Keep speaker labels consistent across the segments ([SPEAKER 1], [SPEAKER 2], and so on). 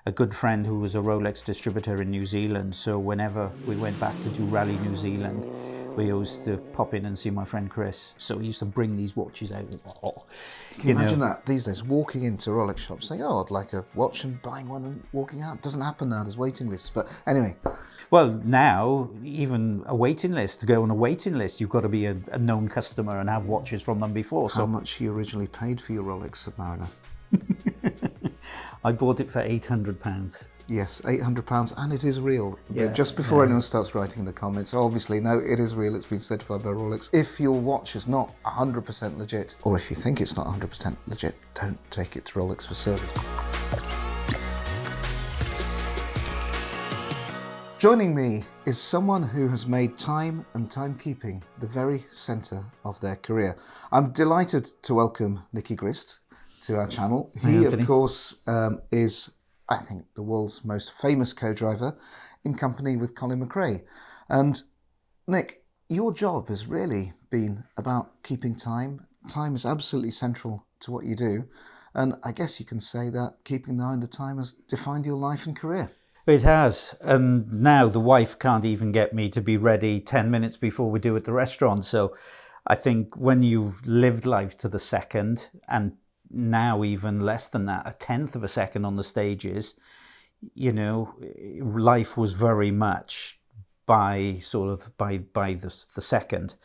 [SPEAKER 1] a good friend who was a Rolex distributor in New Zealand. So whenever we went back to do Rally New Zealand, we used to pop in and see my friend Chris. So he used to bring these watches out. Oh,
[SPEAKER 2] Can you imagine that these days, walking into Rolex shops saying, oh, I'd like a watch, and buying one and walking out? It doesn't happen now, there's waiting lists. But anyway.
[SPEAKER 1] Well, now, even a waiting list, to go on a waiting list, you've got to be a known customer and have watches from them before.
[SPEAKER 2] How much you originally paid for your Rolex Submariner?
[SPEAKER 1] I bought it for £800.
[SPEAKER 2] Yes, £800, and it is real. Yeah, but just before anyone starts writing in the comments, obviously, no, it is real. It's been certified by Rolex. If your watch is not 100% legit, or if you think it's not 100% legit, don't take it to Rolex for service. Joining me is someone who has made time and timekeeping the very centre of their career. I'm delighted to welcome Nicky Grist to our channel. He, of course, is, I think, the world's most famous co-driver in company with Colin McRae. And Nick, your job has really been about keeping time. Time is absolutely central to what you do. And I guess you can say that keeping the eye on the time has defined your life and career.
[SPEAKER 1] It has. And now the wife can't even get me to be ready 10 minutes before we do at the restaurant. So I think when you've lived life to the second, and now even less than that, a tenth of a second on the stages, you know, life was very much by the second.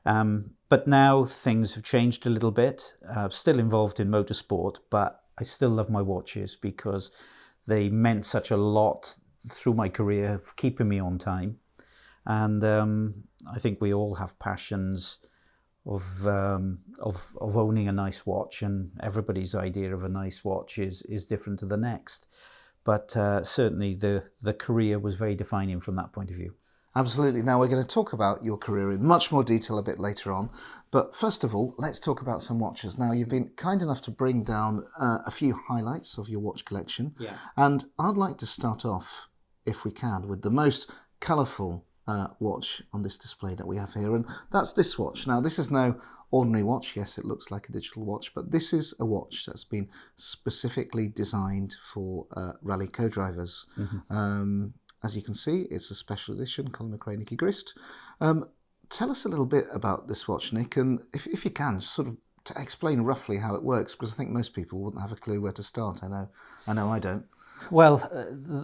[SPEAKER 1] But now things have changed a little bit. Still involved in motorsport, but I still love my watches because they meant such a lot through my career of keeping me on time. And I think we all have passions of owning a nice watch, and everybody's idea of a nice watch is different to the next. But certainly the career was very defining from that point of view.
[SPEAKER 2] Absolutely. Now we're going to talk about your career in much more detail a bit later on. But first of all, let's talk about some watches. Now, you've been kind enough to bring down a few highlights of your watch collection. Yeah. And I'd like to start off, if we can, with the most colourful watch on this display that we have here, and that's this watch. Now, this is no ordinary watch. Yes, it looks like a digital watch, but this is a watch that's been specifically designed for rally co-drivers. Mm-hmm. As you can see, it's a special edition, Colin McRae, Nicky Grist. Tell us a little bit about this watch, Nick, and if you can, sort of to explain roughly how it works, because I think most people wouldn't have a clue where to start. I know I don't.
[SPEAKER 1] Well,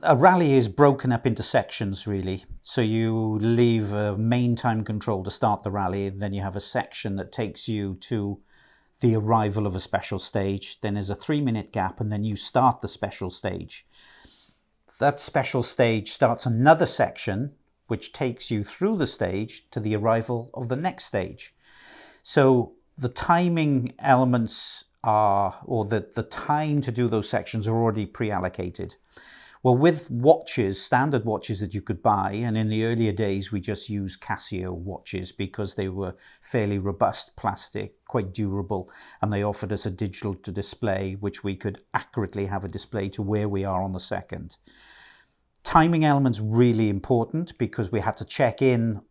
[SPEAKER 1] a rally is broken up into sections, really. So you leave a main time control to start the rally, and then you have a section that takes you to the arrival of a special stage. Then there's a 3-minute gap, and then you start the special stage. That special stage starts another section, which takes you through the stage to the arrival of the next stage. So the timing elements the time to do those sections are already pre-allocated. Well, with watches, standard watches that you could buy, and in the earlier days we just used Casio watches because they were fairly robust plastic, quite durable, and they offered us a digital to display, which we could accurately have a display to where we are on the second. Timing elements really important because we had to check in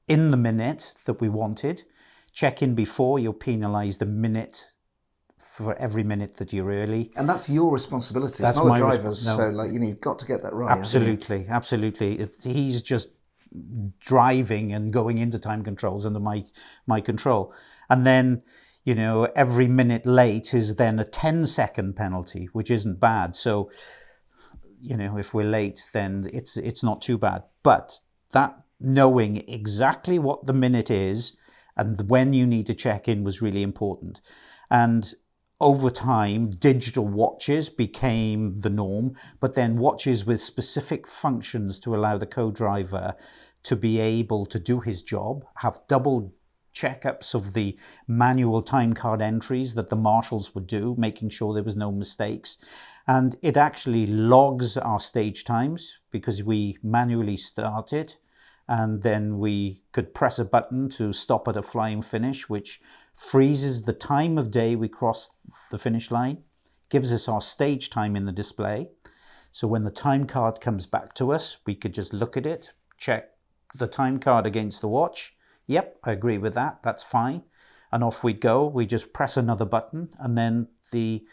[SPEAKER 1] the minute that we wanted. Check in before, you're penalised a minute for every minute that you're early. And
[SPEAKER 2] that's your responsibility. It's not the driver's, so you've got to get that right.
[SPEAKER 1] Absolutely, absolutely. He's just driving and going into time controls under my control. And then, every minute late is then a 10-second penalty, which isn't bad. So, if we're late, then it's not too bad. But that knowing exactly what the minute is and when you need to check in was really important. And over time, digital watches became the norm, but then watches with specific functions to allow the co-driver to be able to do his job, have double checkups of the manual time card entries that the marshals would do, making sure there was no mistakes. And it actually logs our stage times because we manually start it, and then we could press a button to stop at a flying finish, which freezes the time of day we cross the finish line, gives us our stage time in the display. So when the time card comes back to us, we could just look at it, check the time card against the watch. Yep, I agree with that. That's fine. And off we'd go. We just press another button, and then the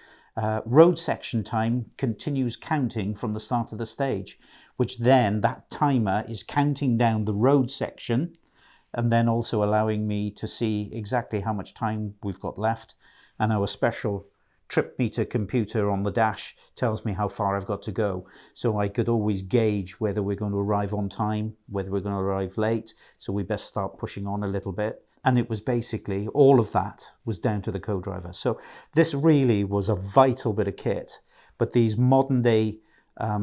[SPEAKER 1] road section time continues counting from the start of the stage, which then that timer is counting down the road section and then also allowing me to see exactly how much time we've got left. And our special trip meter computer on the dash tells me how far I've got to go. So I could always gauge whether we're going to arrive on time, whether we're going to arrive late. So we best start pushing on a little bit. And it was basically, all of that was down to the co-driver. So this really was a vital bit of kit. But these modern day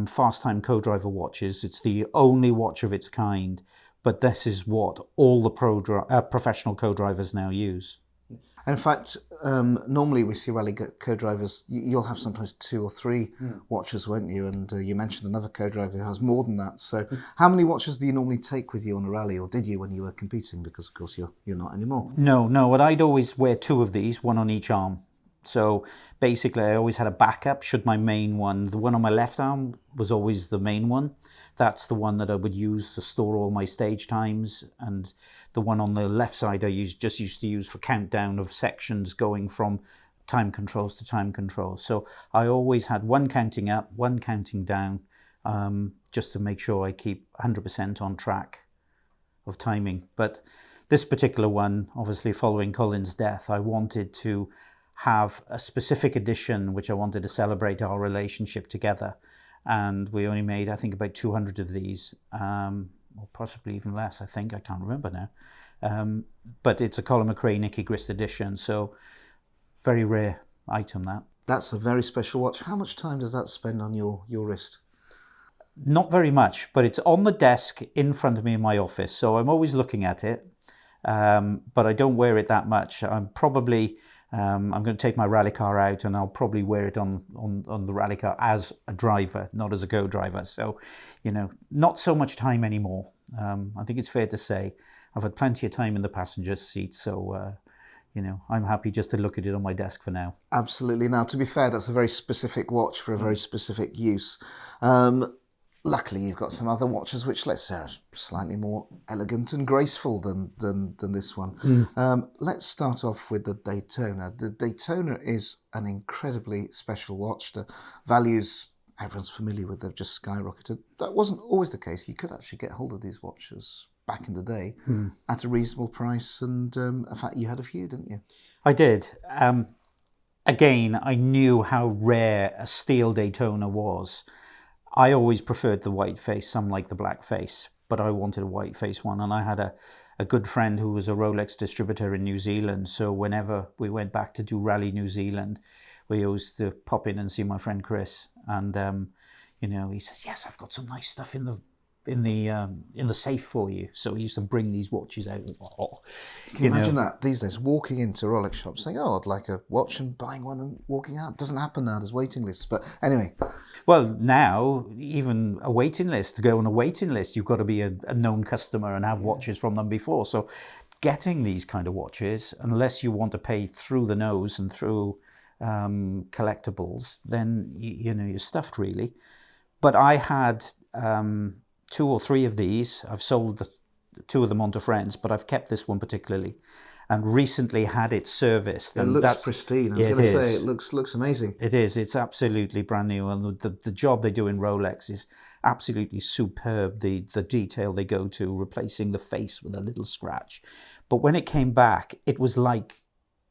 [SPEAKER 1] fast time co-driver watches, it's the only watch of its kind. But this is what all the professional co-drivers now use.
[SPEAKER 2] And in fact, normally we see rally co-drivers, you'll have sometimes 2 or 3 watches, won't you? And you mentioned another co-driver who has more than that. So how many watches do you normally take with you on a rally, or did you when you were competing? Because, of course, you're not anymore.
[SPEAKER 1] No, but I'd always wear 2 of these, one on each arm. So basically, I always had a backup should my main one, the one on my left arm was always the main one. That's the one that I would use to store all my stage times. And the one on the left side I used to use for countdown of sections going from time controls to time controls. So I always had one counting up, one counting down, just to make sure I keep 100% on track of timing. But this particular one, obviously following Colin's death, I wanted to have a specific edition which I wanted to celebrate our relationship together. And we only made, I think, about 200 of these, or possibly even less, I think. I can't remember now. But it's a Colin McRae Nicky Grist edition, so very rare item, that.
[SPEAKER 2] That's a very special watch. How much time does that spend on your wrist?
[SPEAKER 1] Not very much, but it's on the desk in front of me in my office, so I'm always looking at it. But I don't wear it that much. I'm probably... I'm going to take my rally car out and I'll probably wear it on the rally car as a driver, not as a co-driver. So, not so much time anymore. I think it's fair to say I've had plenty of time in the passenger seat. So, I'm happy just to look at it on my desk for now.
[SPEAKER 2] Absolutely. Now, to be fair, that's a very specific watch for a very specific use. Luckily, you've got some other watches which, let's say, are slightly more elegant and graceful than this one. Let's start off with the Daytona. The Daytona is an incredibly special watch. The values, everyone's familiar with, they've just skyrocketed. That wasn't always the case. You could actually get hold of these watches back in the day at a reasonable price. And in fact, you had a few, didn't you?
[SPEAKER 1] I did. Again, I knew how rare a steel Daytona was. I always preferred the white face, some like the black face, but I wanted a white face one. And I had a good friend who was a Rolex distributor in New Zealand. So whenever we went back to do Rally New Zealand, we used to pop in and see my friend Chris. And, he says, yes, I've got some nice stuff in the safe for you. So he used to bring these watches out.
[SPEAKER 2] Can you imagine that these days, walking into Rolex shops saying, oh, I'd like a watch, and buying one and walking out? It doesn't happen now, there's waiting lists. But anyway.
[SPEAKER 1] Well, now, even a waiting list, to go on a waiting list, you've got to be a known customer and have watches from them before. So getting these kind of watches, unless you want to pay through the nose and through collectibles, then, you're stuffed really. But I had 2 or 3 of these. I've sold 2 of them on to friends, but I've kept this one particularly. And recently had it serviced.
[SPEAKER 2] It looks pristine. I was going to say, it looks amazing.
[SPEAKER 1] It is. It's absolutely brand new. And the job they do in Rolex is absolutely superb. The detail they go to, replacing the face with a little scratch. But when it came back, it was like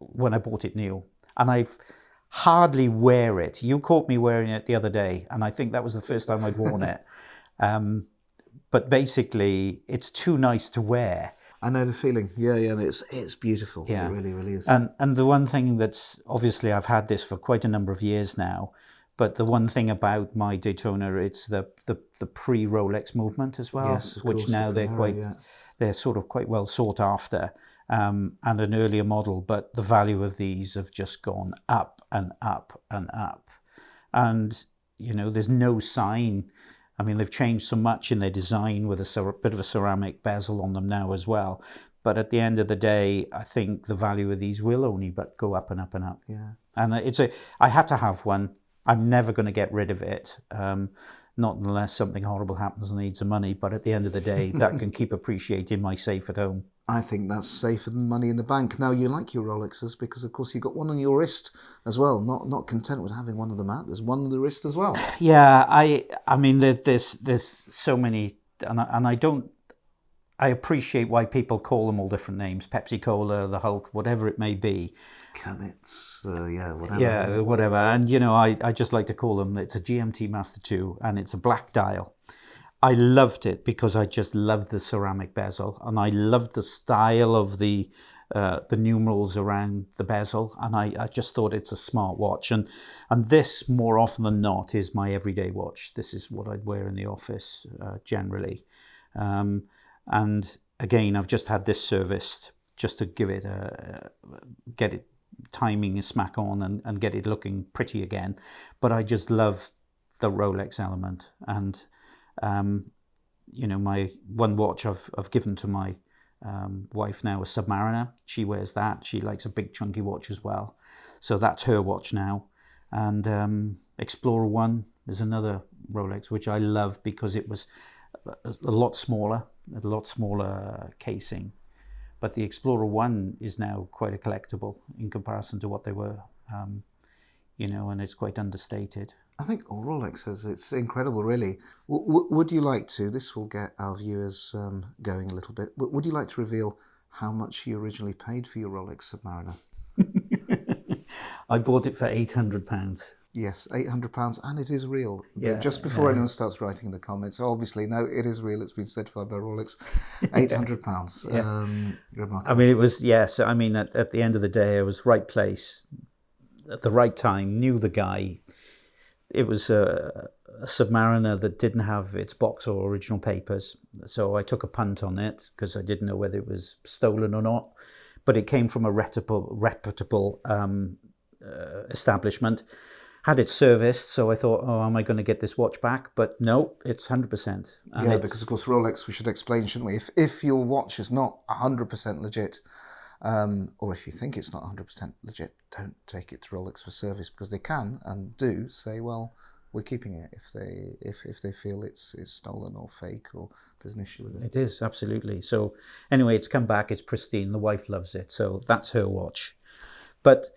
[SPEAKER 1] when I bought it new. And I've hardly wear it. You caught me wearing it the other day, and I think that was the first time I'd worn it. But basically, it's too nice to wear.
[SPEAKER 2] I know the feeling. Yeah, it's beautiful. Yeah. It really, really is.
[SPEAKER 1] And the one thing that's, obviously I've had this for quite a number of years now, but the one thing about my Daytona, it's the pre-Rolex movement as well,
[SPEAKER 2] yes,
[SPEAKER 1] which
[SPEAKER 2] course,
[SPEAKER 1] now they're sort of quite well sought after, and an earlier model, but the value of these have just gone up and up and up. And, there's no sign. I mean, they've changed so much in their design with a bit of a ceramic bezel on them now as well. But at the end of the day, I think the value of these will only but go up and up and up.
[SPEAKER 2] Yeah.
[SPEAKER 1] And I had to have one. I'm never going to get rid of it. not unless something horrible happens and I need some money. But at the end of the day, that can keep appreciating my safe at home.
[SPEAKER 2] I think that's safer than money in the bank. Now, you like your Rolexes because, of course, you've got one on your wrist as well. Not content with having one on the mat. There's one on the wrist as well.
[SPEAKER 1] Yeah, I mean, there's so many, and I appreciate why people call them all different names: Pepsi Cola, the Hulk, whatever it may be.
[SPEAKER 2] Cabinets, whatever.
[SPEAKER 1] Yeah, whatever. And I just like to call them. It's a GMT Master 2, and it's a black dial. I loved it because I just loved the ceramic bezel, and I loved the style of the numerals around the bezel, and I just thought it's a smart watch. And this, more often than not, is my everyday watch. This is what I'd wear in the office generally. And again, I've just had this serviced just to give it get it timing smack on and get it looking pretty again. But I just love the Rolex element. And my one watch I've given to my wife now, a Submariner. She wears that. She likes a big chunky watch as well. So that's her watch now. And Explorer 1 is another Rolex, which I love because it was a lot smaller casing. But the Explorer 1 is now quite a collectible in comparison to what they were, and it's quite understated.
[SPEAKER 2] I think Rolex says it's incredible, really. Would you like to, this will get our viewers going a little bit, would you like to reveal how much you originally paid for your Rolex Submariner?
[SPEAKER 1] I bought it for £800.
[SPEAKER 2] Yes, £800, and it is real. Yeah, just before anyone starts writing in the comments, obviously, no, it is real. It's been certified by Rolex. £800.
[SPEAKER 1] Yeah.
[SPEAKER 2] Remarkable.
[SPEAKER 1] I mean, it was, yes. I mean, at the end of the day, I was right place at the right time, knew the guy. It was a Submariner that didn't have its box or original papers. So I took a punt on it because I didn't know whether it was stolen or not. But it came from a reputable establishment. Had it serviced, so I thought, am I going to get this watch back? But no, it's 100%.
[SPEAKER 2] Yeah, because of course Rolex, we should explain, shouldn't we? If your watch is not 100% legit, or if you think it's not 100% legit, don't take it to Rolex for service, because they can and do say, well, we're keeping it if they feel it's stolen or fake or there's an issue with it.
[SPEAKER 1] It is, absolutely. So anyway, it's come back, it's pristine, the wife loves it, so that's her watch. But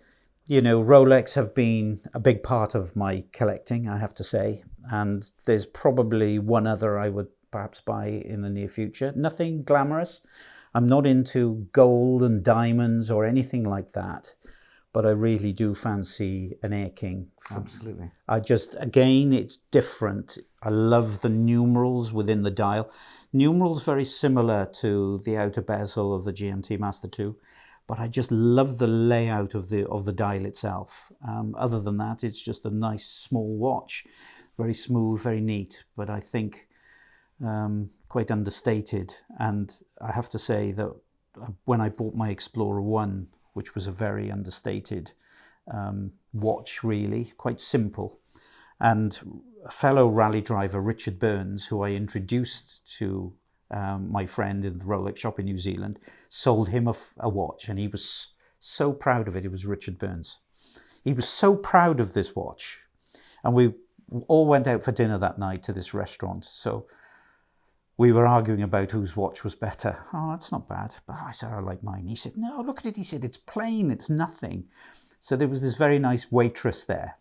[SPEAKER 1] Rolex have been a big part of my collecting, I have to say. And there's probably one other I would perhaps buy in the near future. Nothing glamorous. I'm not into gold and diamonds or anything like that. But I really do fancy an Air King.
[SPEAKER 2] Absolutely.
[SPEAKER 1] Again, it's different. I love the numerals within the dial. Numerals very similar to the outer bezel of the GMT Master 2. But I just love the layout of the dial itself. Other than that, it's just a nice small watch, very smooth, very neat. But I think quite understated. And I have to say that when I bought my Explorer 1, which was a very understated watch, really quite simple, and a fellow rally driver, Richard Burns, who I introduced to my friend in the Rolex shop in New Zealand, sold him a watch, and he was so proud of it. It was Richard Burns. He was so proud of this watch. And we all went out for dinner that night to this restaurant. So we were arguing about whose watch was better. Oh, it's not bad. But I said, I like mine. He said, no, look at it. He said, it's plain. It's nothing. So there was this very nice waitress there.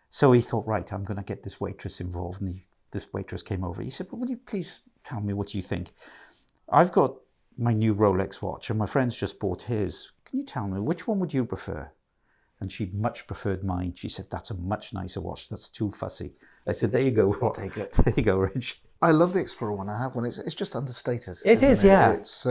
[SPEAKER 1] So he thought, right, I'm going to get this waitress involved. And this waitress came over. He said, well, will you please tell me what you think? I've got my new Rolex watch and my friend's just bought his. Can you tell me, which one would you prefer? And she much preferred mine. She said, that's a much nicer watch. That's too fussy. I said, there you go.
[SPEAKER 2] I'll take it.
[SPEAKER 1] There you go, Rich.
[SPEAKER 2] I love the Explorer 1. I have one. It's just understated.
[SPEAKER 1] It is, yeah.
[SPEAKER 2] It's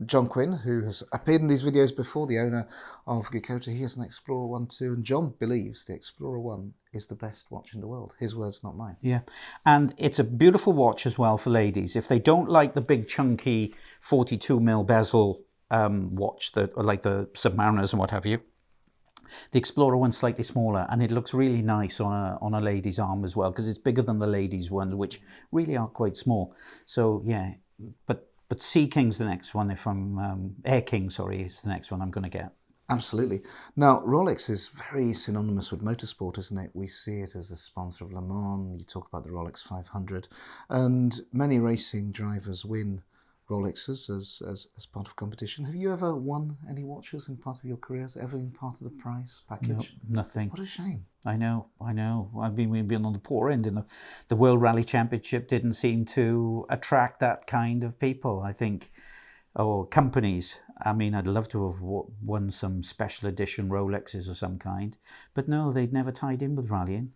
[SPEAKER 2] John Quinn, who has appeared in these videos before, the owner of Gecko, he has an Explorer 1 too, and John believes the Explorer 1 is the best watch in the world. His words, not mine.
[SPEAKER 1] Yeah, and it's a beautiful watch as well for ladies. If they don't like the big chunky 42mm bezel watch, like the Submariners and what have you, the Explorer 1's slightly smaller, and it looks really nice on a lady's arm as well, because it's bigger than the ladies' one, which really are quite small. So yeah, but Sea King's the next one. Air King, sorry, is the next one I'm going to get.
[SPEAKER 2] Absolutely. Now, Rolex is very synonymous with motorsport, isn't it? We see it as a sponsor of Le Mans. You talk about the Rolex 500, and many racing drivers win Rolexes as part of competition. Have you ever won any watches in part of your careers? Ever been part of the prize package?
[SPEAKER 1] No, nothing.
[SPEAKER 2] What a shame.
[SPEAKER 1] I know. We've been on the poor end, and the World Rally Championship didn't seem to attract that kind of people, I think, or companies. I mean, I'd love to have won some special edition Rolexes of some kind, but no, they'd never tied in with rallying,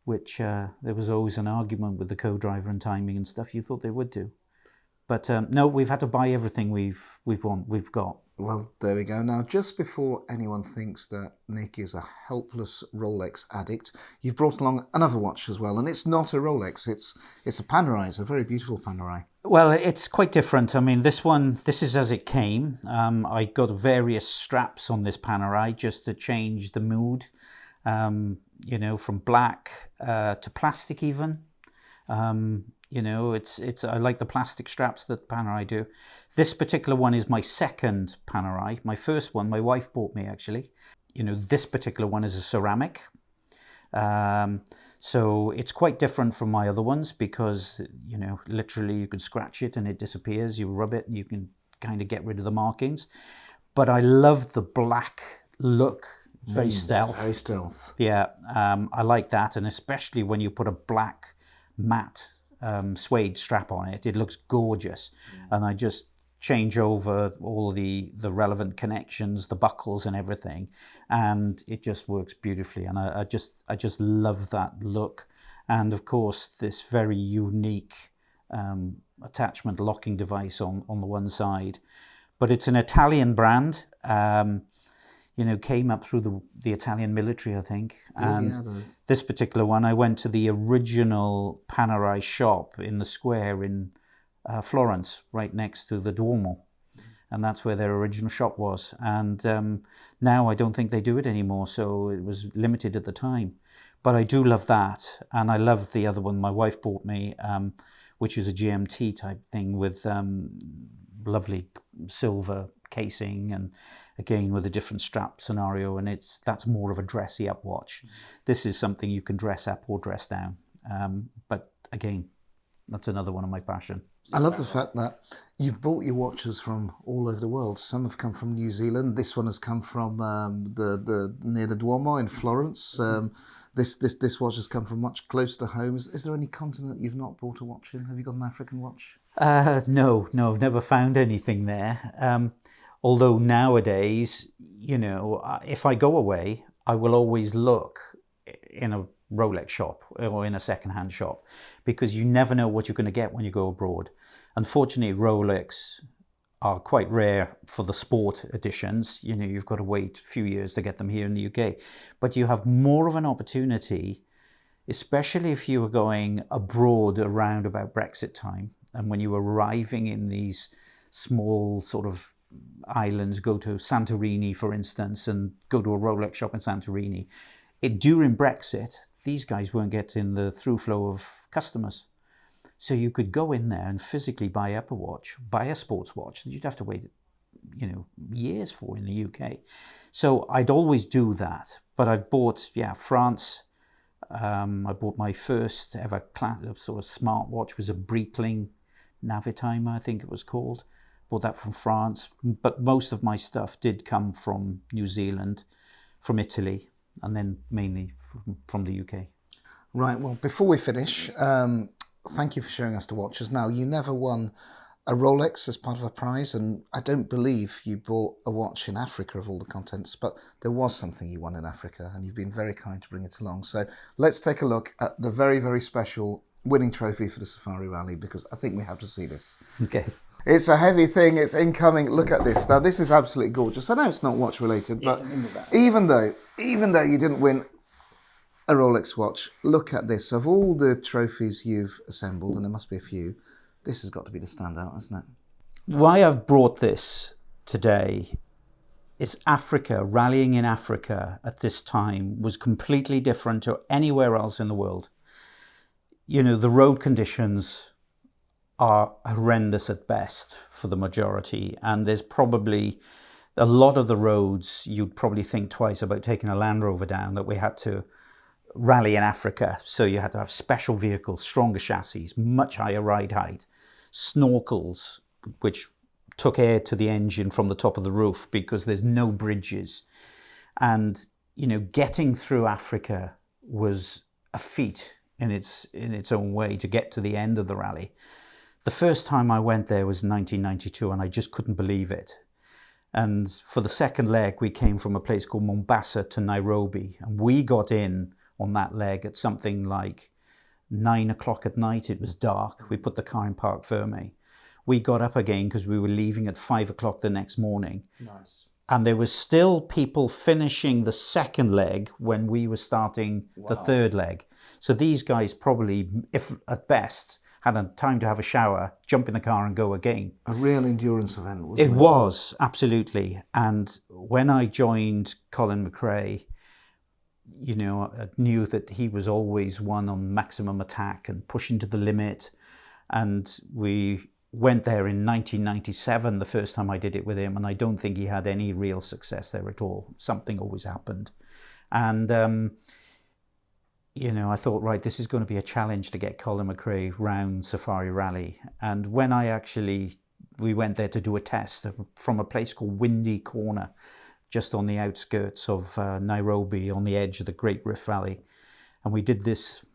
[SPEAKER 1] which there was always an argument with the co-driver and timing and stuff. You thought they would do. But no, we've had to buy everything we've got.
[SPEAKER 2] Well, there we go. Now, just before anyone thinks that Nick is a helpless Rolex addict, you've brought along another watch as well, and it's not a Rolex. It's a Panerai. It's a very beautiful Panerai.
[SPEAKER 1] Well, it's quite different. I mean, this is as it came. I got various straps on this Panerai just to change the mood. From black to plastic even. I like the plastic straps that Panerai do. This particular one is my second Panerai. My first one, my wife bought me actually. This particular one is a ceramic. So it's quite different from my other ones because, literally you can scratch it and it disappears. You rub it and you can kind of get rid of the markings. But I love the black look. It's very stealth.
[SPEAKER 2] Very stealth.
[SPEAKER 1] Yeah, I like that. And especially when you put a black matte suede strap on it, it looks gorgeous. And I just change over all the relevant connections, the buckles and everything, and it just works beautifully. And I just love that look. And of course this very unique attachment locking device on the one side. But it's an Italian brand, came up through the Italian military, I think. This particular one, I went to the original Panerai shop in the square in Florence, right next to the Duomo. And that's where their original shop was. And now I don't think they do it anymore, so it was limited at the time. But I do love that. And I love the other one my wife bought me, which is a GMT type thing with lovely silver casing and again with a different strap scenario, and that's more of a dressy up watch. This is something you can dress up or dress down, but again, that's another one of my passion.
[SPEAKER 2] I love the fact that you've bought your watches from all over the world. Some have come from New Zealand. This one has come from the near the Duomo in Florence. This watch has come from much closer to home. Is there any continent you've not bought a watch in? Have you got an African watch?
[SPEAKER 1] No, I've never found anything there. Although nowadays, if I go away, I will always look in a Rolex shop or in a second-hand shop because you never know what you're going to get when you go abroad. Unfortunately, Rolex are quite rare for the sport editions. You've got to wait a few years to get them here in the UK. But you have more of an opportunity, especially if you are going abroad around about Brexit time and when you're arriving in these small sort of islands, go to Santorini, for instance, and go to a Rolex shop in Santorini. During Brexit, these guys weren't getting the through flow of customers. So you could go in there and physically buy up a watch, buy a sports watch that you'd have to wait, years for in the UK. So I'd always do that. But I've bought, France. I bought my first ever sort of smartwatch, was a Breitling Navitimer, I think it was called. Bought that from France, but most of my stuff did come from New Zealand, from Italy, and then mainly from the UK.
[SPEAKER 2] Right, well, before we finish, thank you for showing us the watches. Now, you never won a Rolex as part of a prize, and I don't believe you bought a watch in Africa of all the contents, but there was something you won in Africa, and you've been very kind to bring it along. So let's take a look at the very, very special winning trophy for the Safari Rally, because I think we have to see this.
[SPEAKER 1] Okay.
[SPEAKER 2] It's a heavy thing. It's incoming. Look at this. Now, this is absolutely gorgeous. I know it's not watch related, but even though you didn't win a Rolex watch, look at this. Of all the trophies you've assembled, and there must be a few, this has got to be the standout, hasn't it?
[SPEAKER 1] Why I've brought this today is Africa. Rallying in Africa at this time was completely different to anywhere else in the world. The road conditions are horrendous at best for the majority, and there's probably a lot of the roads, you'd probably think twice about taking a Land Rover down, that we had to rally in Africa. So you had to have special vehicles, stronger chassis, much higher ride height, snorkels, which took air to the engine from the top of the roof because there's no bridges. And, you know, getting through Africa was a feat in its own way to get to the end of the rally. The first time I went there was 1992, and I just couldn't believe it. And for the second leg, we came from a place called Mombasa to Nairobi, and we got in on that leg at something like 9 o'clock at night. It was dark. We put the car in Parc Ferme. We got up again because we were leaving at 5 o'clock the next morning.
[SPEAKER 2] Nice.
[SPEAKER 1] And there was still people finishing the second leg when we were starting the third leg. So these guys probably, if at best, had a time to have a shower, jump in the car and go again.
[SPEAKER 2] A real endurance event, wasn't it?
[SPEAKER 1] It was, absolutely. And when I joined Colin McRae, you know, I knew that he was always one on maximum attack and pushing to the limit. And we went there in 1997, the first time I did it with him, and I don't think he had any real success there at all. Something always happened. And, you know, I thought, right, this is going to be a challenge to get Colin McRae round Safari Rally. And when we went there to do a test from a place called Windy Corner, just on the outskirts of Nairobi, on the edge of the Great Rift Valley. And we did this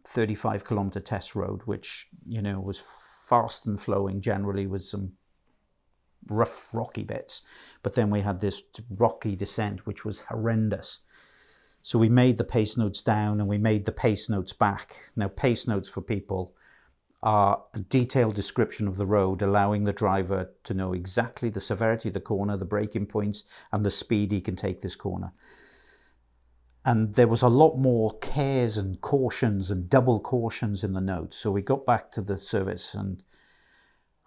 [SPEAKER 1] 35-kilometer test road, which, you know, was fast and flowing generally with some rough, rocky bits. But then we had this rocky descent, which was horrendous. So we made the pace notes down and we made the pace notes back. Now, pace notes for people are a detailed description of the road, allowing the driver to know exactly the severity of the corner, the braking points, and the speed he can take this corner. And there was a lot more cares and cautions and double cautions in the notes. So we got back to the service and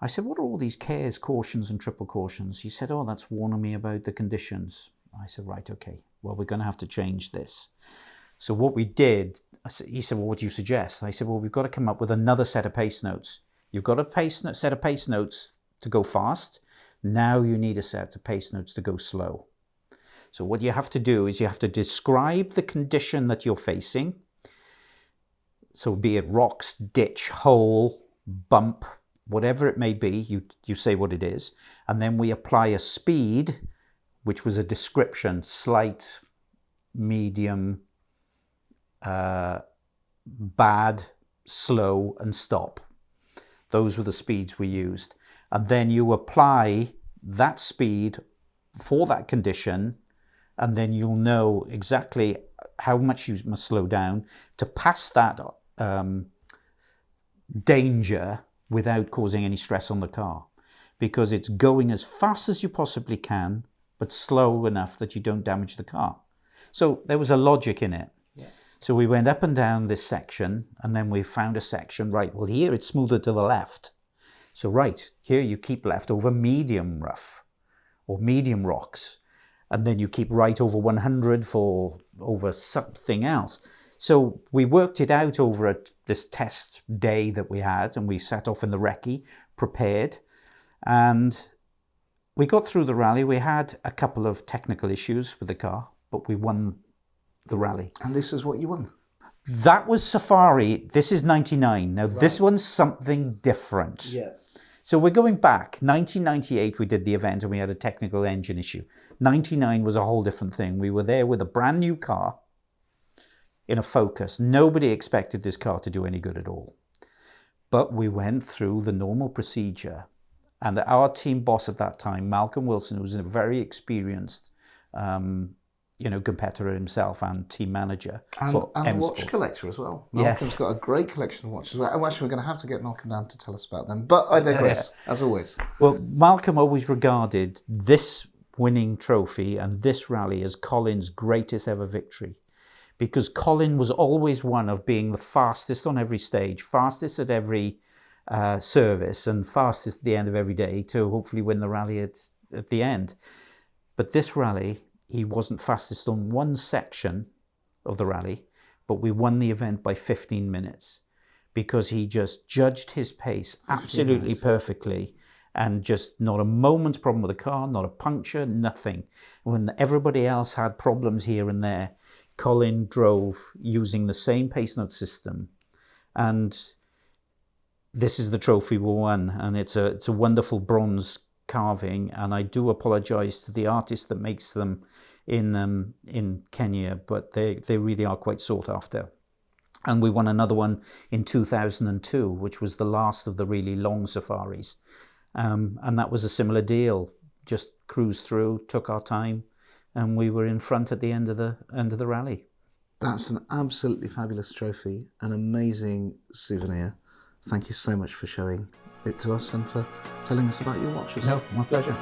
[SPEAKER 1] I said, what are all these cares, cautions, and triple cautions? He said, oh, that's warning me about the conditions. I said, right, okay, well, we're going to have to change this. So what we did, he said, well, what do you suggest? I said, well, we've got to come up with another set of pace notes. You've got a set of pace notes to go fast. Now you need a set of pace notes to go slow. So what you have to do is you have to describe the condition that you're facing. So be it rocks, ditch, hole, bump, whatever it may be, you say what it is. And then we apply a speed, which was a description, slight, medium, bad, slow, and stop. Those were the speeds we used. And then you apply that speed for that condition, and then you'll know exactly how much you must slow down to pass that danger without causing any stress on the car. Because it's going as fast as you possibly can, but slow enough that you don't damage the car. So there was a logic in it. Yeah. So we went up and down this section, and then we found a section, right, well, here it's smoother to the left. So right, here you keep left over medium rough or medium rocks, and then you keep right over 100 for over something else. So we worked it out over this test day that we had, and we set off in the recce, prepared, and we got through the rally. We had a couple of technical issues with the car, but we won the rally.
[SPEAKER 2] And this is what you won?
[SPEAKER 1] That was Safari. This is 99. Now, This one's something different.
[SPEAKER 2] Yeah.
[SPEAKER 1] So we're going back. 1998, we did the event and we had a technical engine issue. 99 was a whole different thing. We were there with a brand new car in a Focus. Nobody expected this car to do any good at all. But we went through the normal procedure. And our team boss at that time, Malcolm Wilson, who was a very experienced competitor himself and team manager.
[SPEAKER 2] And watch collector as well. Malcolm's got a great collection of watches. And actually, we're going to have to get Malcolm down to tell us about them. But I digress, as always.
[SPEAKER 1] Well, Malcolm always regarded this winning trophy and this rally as Colin's greatest ever victory. Because Colin was always one of being the fastest on every stage, fastest at every service, and fastest at the end of every day to hopefully win the rally at the end. But this rally, he wasn't fastest on one section of the rally, but we won the event by 15 minutes because he just judged his pace absolutely perfectly and just not a moment's problem with the car, not a puncture, nothing. When everybody else had problems here and there, Colin drove using the same pace note system, and this is the trophy we won, and it's a wonderful bronze carving, and I do apologise to the artist that makes them in Kenya, but they really are quite sought after. And we won another one in 2002, which was the last of the really long safaris, and that was a similar deal. Just cruised through, took our time, and we were in front at the end of the rally.
[SPEAKER 2] That's an absolutely fabulous trophy, an amazing souvenir. Thank you so much for showing it to us and for telling us about your watches.
[SPEAKER 1] No, my pleasure.